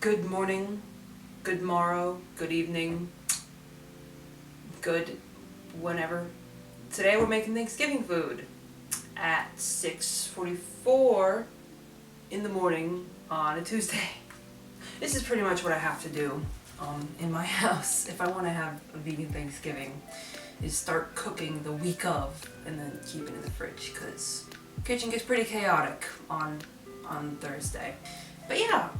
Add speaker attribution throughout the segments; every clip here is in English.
Speaker 1: Good morning, good morrow, good evening, good whenever. Today we're making Thanksgiving food at 6:44 in the morning on a Tuesday. This is pretty much what I have to do in my house if I want to have a vegan Thanksgiving, is start cooking the week of and then keep it in the fridge because the kitchen gets pretty chaotic on Thursday. But yeah,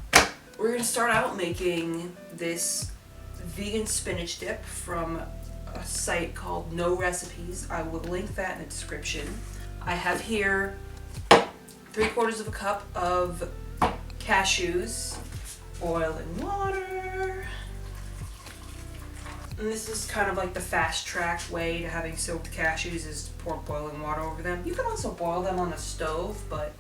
Speaker 1: we're going to start out making this vegan spinach dip from a site called No Recipes. I will link that in the description. I have here 3/4 of a cup of cashews, oil and water. And this is kind of like the fast track way to having soaked cashews, is to pour boiling water over them. You can also boil them on the stove, but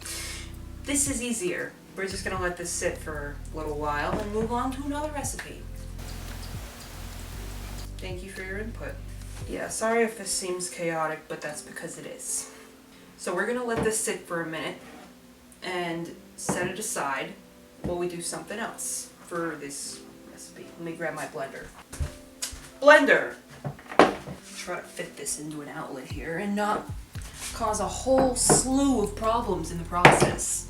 Speaker 1: this is easier. We're just gonna let this sit for a little while and move on to another recipe. Thank you for your input. Yeah, sorry if this seems chaotic, but that's because it is. So we're gonna let this sit for a minute and set it aside while we do something else for this recipe. Let me grab my blender. Blender! Try to fit this into an outlet here and not cause a whole slew of problems in the process.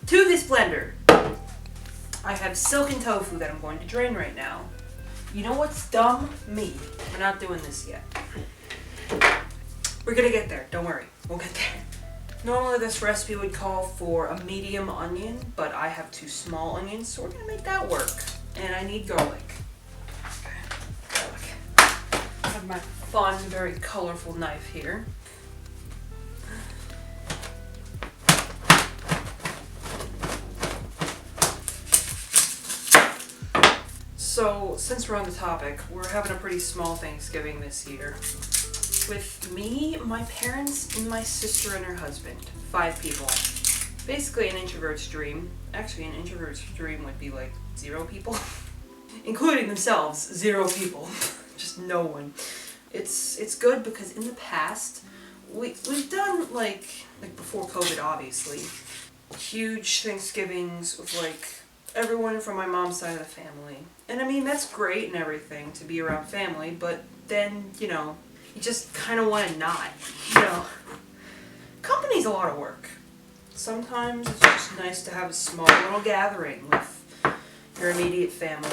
Speaker 1: To this blender, I have silken tofu that I'm going to drain right now. You know what's dumb? Me. We're not doing this yet. We're gonna get there, don't worry. We'll get there. Normally this recipe would call for a medium onion, but I have 2 small onions, so we're gonna make that work. And I need garlic. Garlic. I have my fun, very colorful knife here. So, since we're on the topic, we're having a pretty small Thanksgiving this year. With me, my parents, and my sister and her husband. 5 people. Basically an introvert's dream. Actually, an introvert's dream would be like 0 people. Including themselves, 0 people. Just no one. It's good because in the past, we've done like before COVID obviously, huge Thanksgivings with like everyone from my mom's side of the family. And I mean, that's great and everything to be around family, but then, you know, you just kind of want to not, you know. Company's a lot of work. Sometimes it's just nice to have a small little gathering with your immediate family.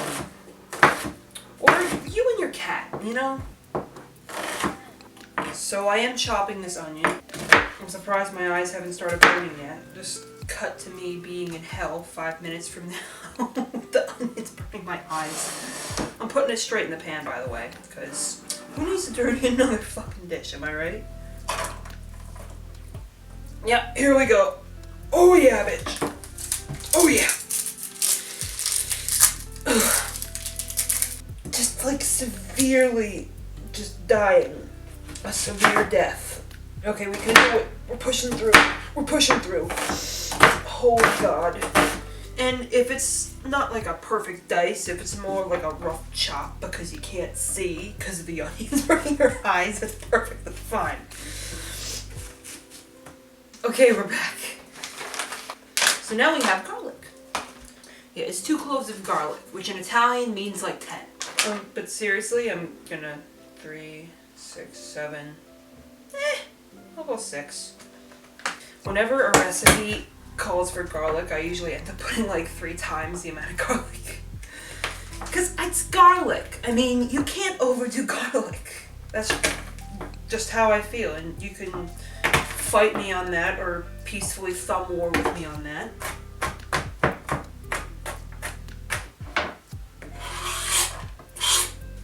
Speaker 1: Or you and your cat, you know. So I am chopping this onion. I'm surprised my eyes haven't started burning yet. Just cut to me being in hell 5 minutes from now. The onion's burning my eyes. I'm putting it straight in the pan, by the way, because who needs to dirty another fucking dish, am I right? Yeah, here we go. Oh yeah, bitch. Oh yeah. Ugh. Just like severely just dying. A severe death. Okay, we can do it. We're pushing through. We're pushing through. Oh God. And if it's not like a perfect dice, if it's more like a rough chop because you can't see because of the onions burning your eyes, that's perfectly fine. Okay, we're back. So now we have garlic. Yeah, it's 2 cloves of garlic, which in Italian means like 10. But seriously, I'm gonna 3, 6, 7. I'll go 6. Whenever a recipe calls for garlic, I usually end up putting like 3 times the amount of garlic. Because it's garlic. I mean, you can't overdo garlic. That's just how I feel. And you can fight me on that or peacefully thumb war with me on that.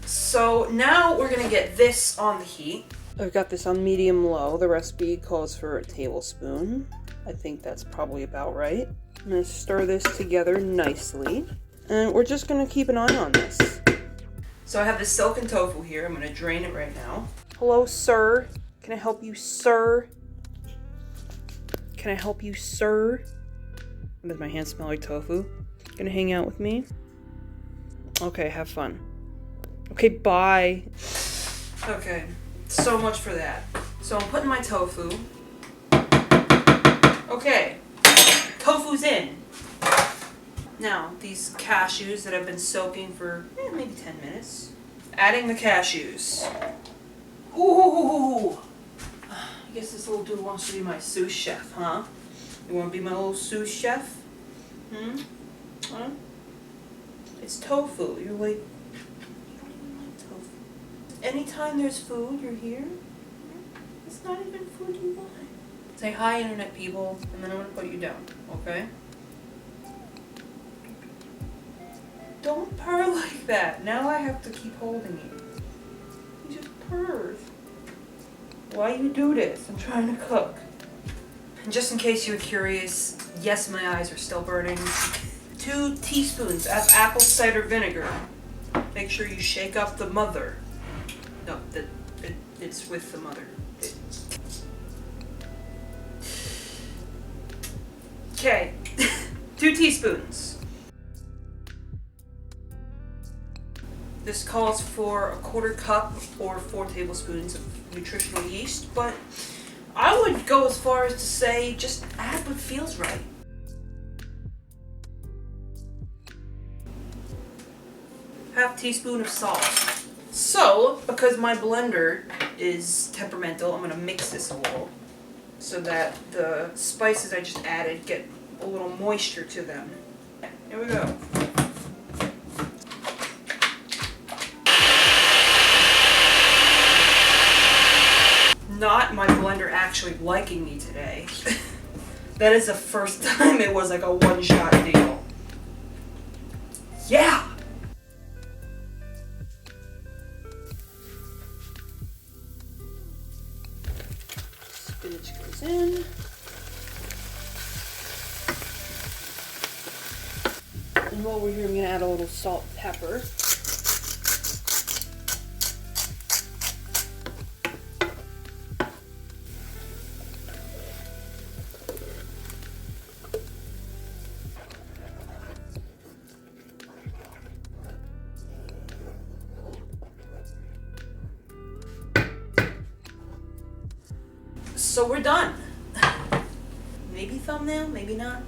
Speaker 1: So now we're going to get this on the heat. I've got this on medium-low. The recipe calls for a tablespoon. I think that's probably about right. I'm going to stir this together nicely. And we're just going to keep an eye on this. So I have this silken tofu here. I'm going to drain it right now. Hello, sir. Can I help you, sir? Can I help you, sir? Does my hand smell like tofu? Gonna hang out with me? Okay, have fun. Okay, bye. Okay, so much for that. So I'm putting my tofu Okay, tofu's in. Now, these cashews that have been soaking for maybe 10 minutes. Adding the cashews. Ooh! I guess this little dude wants to be my sous chef, huh? You want to be my little sous chef? Huh? It's tofu. You're like, you don't even like tofu. Anytime there's food, you're here. It's not even food you want. Say hi, internet people, and then I'm gonna put you down, okay? Don't purr like that. Now I have to keep holding you. You just purrs. Why you do this? I'm trying to cook. And just in case you were curious, yes, my eyes are still burning. 2 teaspoons of apple cider vinegar. Make sure you shake up the mother. No, it's with the mother. Okay, 2 teaspoons. This calls for a 1/4 cup or 4 tablespoons of nutritional yeast, but I would go as far as to say just add what feels right. Half teaspoon of salt. So, because my blender is temperamental, I'm gonna mix this a little so that the spices I just added get a little moisture to them. Here we go. Not my blender actually liking me today. That is the first time it was like a one-shot deal. Yeah! Spinach goes in. And while we're here, I'm gonna add a little salt and pepper. So we're done. Maybe thumbnail, maybe not.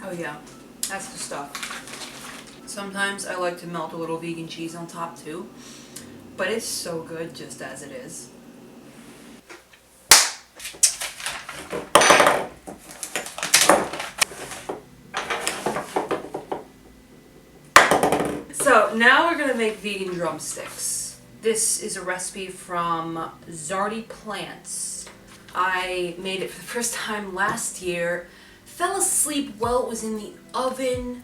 Speaker 1: Oh yeah, that's the stuff. Sometimes I like to melt a little vegan cheese on top too, but it's so good just as it is. So now we're gonna make vegan drumsticks. This is a recipe from Zardy Plants. I made it for the first time last year, fell asleep while it was in the oven,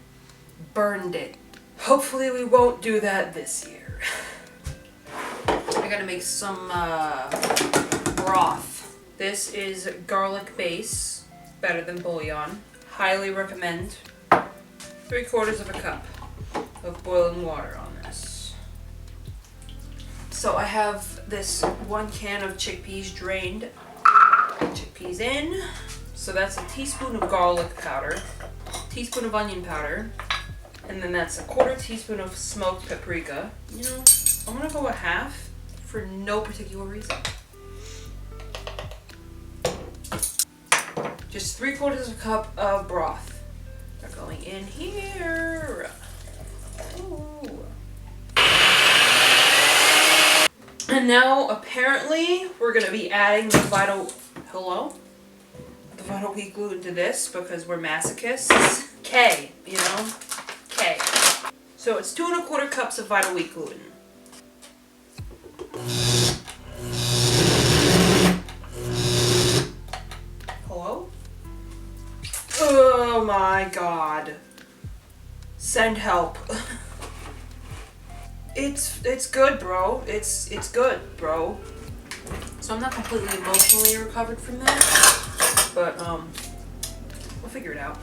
Speaker 1: burned it. Hopefully we won't do that this year. I gotta make some broth. This is garlic base, better than bouillon. Highly recommend. 3/4 of a cup of boiling water on this. So I have this 1 can of chickpeas drained. Chickpeas in. So that's a teaspoon of garlic powder, teaspoon of onion powder, and then that's a 1/4 teaspoon of smoked paprika. You know, I'm gonna go a half for no particular reason. Just 3/4 of a cup of broth. They're going in here. Ooh. And now apparently we're gonna be adding the vital wheat gluten to this because we're masochists. K, you know? K. So it's 2 1/4 cups of vital wheat gluten. Hello? Oh my god. Send help. It's good, bro. It's good, bro. So I'm not completely emotionally recovered from that, but we'll figure it out.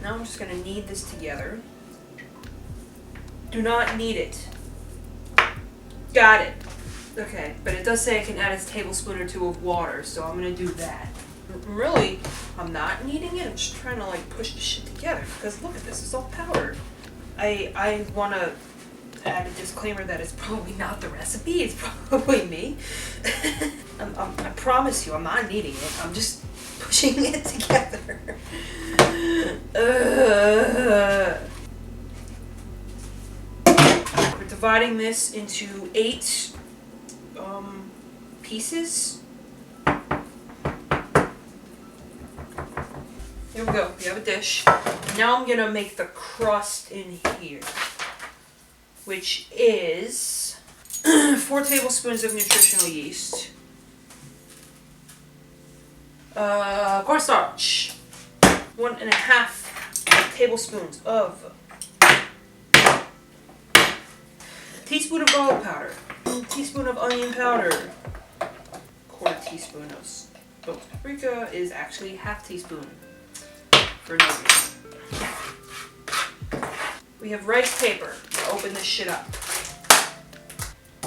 Speaker 1: Now I'm just gonna knead this together. Do not knead it. Got it. Okay, but it does say I can add a tablespoon or 2 of water, so I'm gonna do that. Really, I'm not kneading it. I'm just trying to like push the shit together because look at this. It's all powdered. I wanna add a disclaimer that it's probably not the recipe, it's probably me. I promise you, I'm not kneading it, I'm just pushing it together. We're dividing this into 8 pieces. Here we go, we have a dish. Now I'm gonna make the crust in here, which is 4 tablespoons of nutritional yeast, cornstarch, 1.5 tablespoons of teaspoon of garlic powder, teaspoon of onion powder, 1/4 teaspoon of smoked paprika is actually 1/2 teaspoon for no reason. We have rice paper. I'll open this shit up.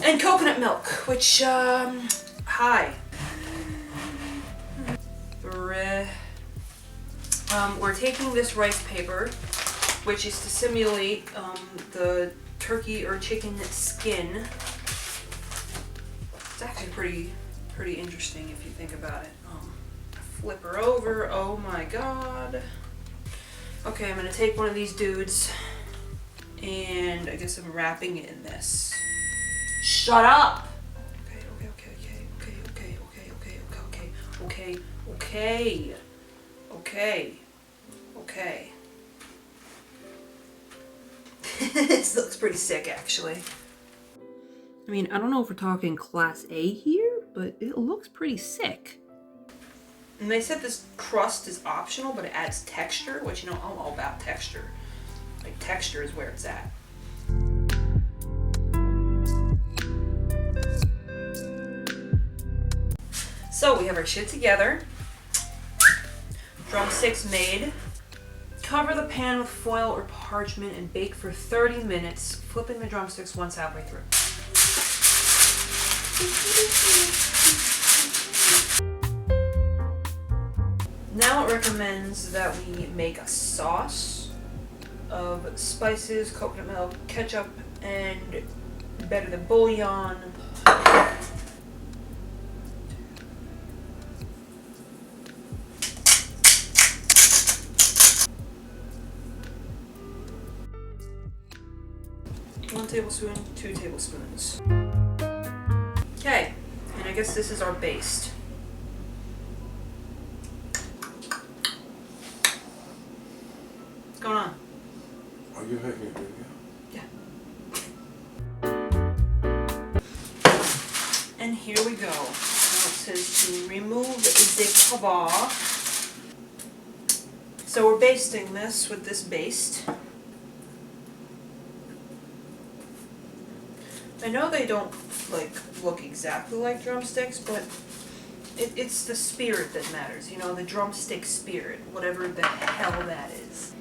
Speaker 1: And coconut milk, which, hi. We're taking this rice paper, which is to simulate the turkey or chicken skin. It's actually pretty interesting if you think about it. Flip her over. Oh my god. Okay, I'm gonna take one of these dudes, and I guess I'm wrapping it in this. Shut up! Okay. This looks pretty sick, actually. I mean, I don't know if we're talking class A here, but it looks pretty sick. And they said this crust is optional, but it adds texture, which, you know, I'm all about texture. Like, texture is where it's at. So we have our shit together. Drumsticks made. Cover the pan with foil or parchment and bake for 30 minutes, flipping the drumsticks once halfway through. Now it recommends that we make a sauce of spices, coconut milk, ketchup, and better the bouillon. One tablespoon, 2 tablespoons. Okay, and I guess this is our baste. What's going on?
Speaker 2: Are you making a video?
Speaker 1: Yeah. And here we go. Now it says to remove the cover. So we're basting this with this baste. I know they don't look exactly like drumsticks, but it's the spirit that matters, you know, the drumstick spirit, whatever the hell that is.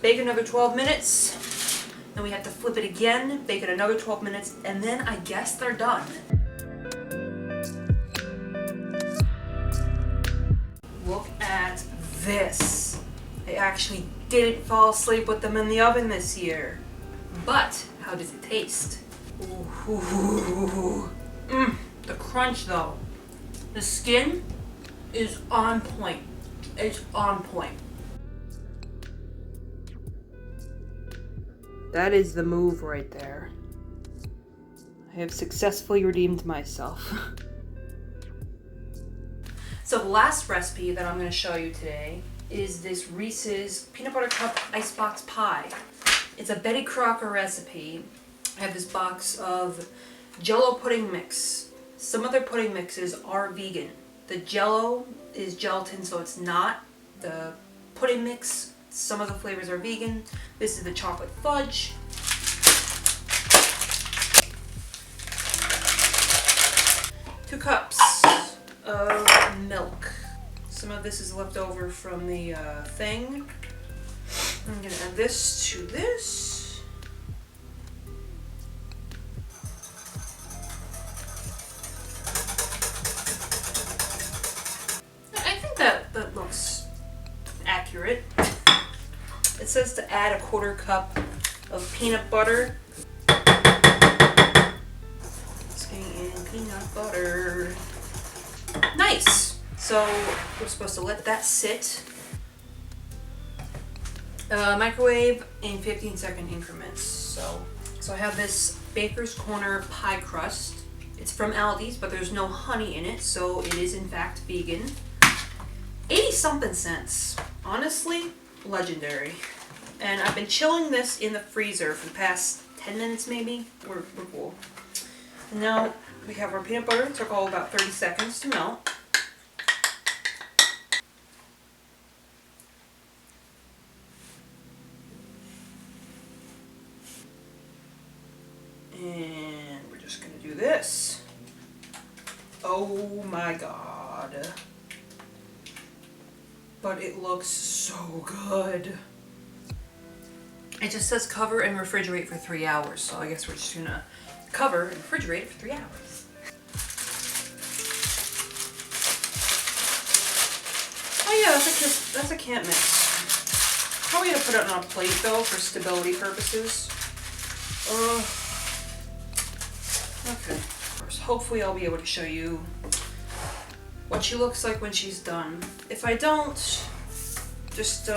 Speaker 1: Bake another 12 minutes, then we have to flip it again, bake it another 12 minutes, and then I guess they're done. Look at this. I actually didn't fall asleep with them in the oven this year. But, how does it taste? Ooh. The crunch though. The skin is on point. It's on point. That is the move right there. I have successfully redeemed myself. So the last recipe that I'm going to show you today is this Reese's Peanut Butter Cup Icebox Pie. It's a Betty Crocker recipe. I have this box of Jell-O pudding mix. Some of their pudding mixes are vegan. The Jell-O is gelatin, so it's not. The pudding mix, some of the flavors are vegan. This is the chocolate fudge. Two cups of milk. Some of this is left over from the thing. I'm gonna add this to this. I think that looks accurate. It says to add a 1/4 cup of peanut butter. Skin in peanut butter. Nice! So we're supposed to let that sit. Microwave in 15-second increments. So I have this Baker's Corner pie crust. It's from Aldi's, but there's no honey in it, so it is in fact vegan. 80-something cents. Honestly, legendary. And I've been chilling this in the freezer for the past 10 minutes maybe. We're cool. And now we have our peanut butter. It took all about 30 seconds to melt. And we're just gonna do this. Oh my god. But it looks so good. It just says cover and refrigerate for 3 hours, so I guess we're just gonna cover and refrigerate it for 3 hours. Oh yeah, that's a can't mix. Probably gonna put it on a plate though for stability purposes. Okay. Hopefully I'll be able to show you what she looks like when she's done. If I don't, just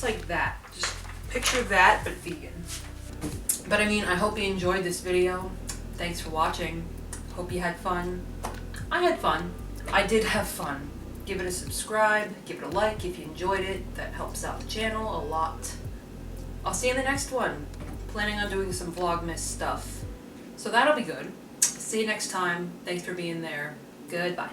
Speaker 1: like that. Just picture that, but vegan. But I mean, I hope you enjoyed this video. Thanks for watching. Hope you had fun. I had fun. I did have fun. Give it a subscribe, give it a like if you enjoyed it. That helps out the channel a lot. I'll see you in the next one. Planning on doing some Vlogmas stuff. So that'll be good. See you next time. Thanks for being there. Goodbye.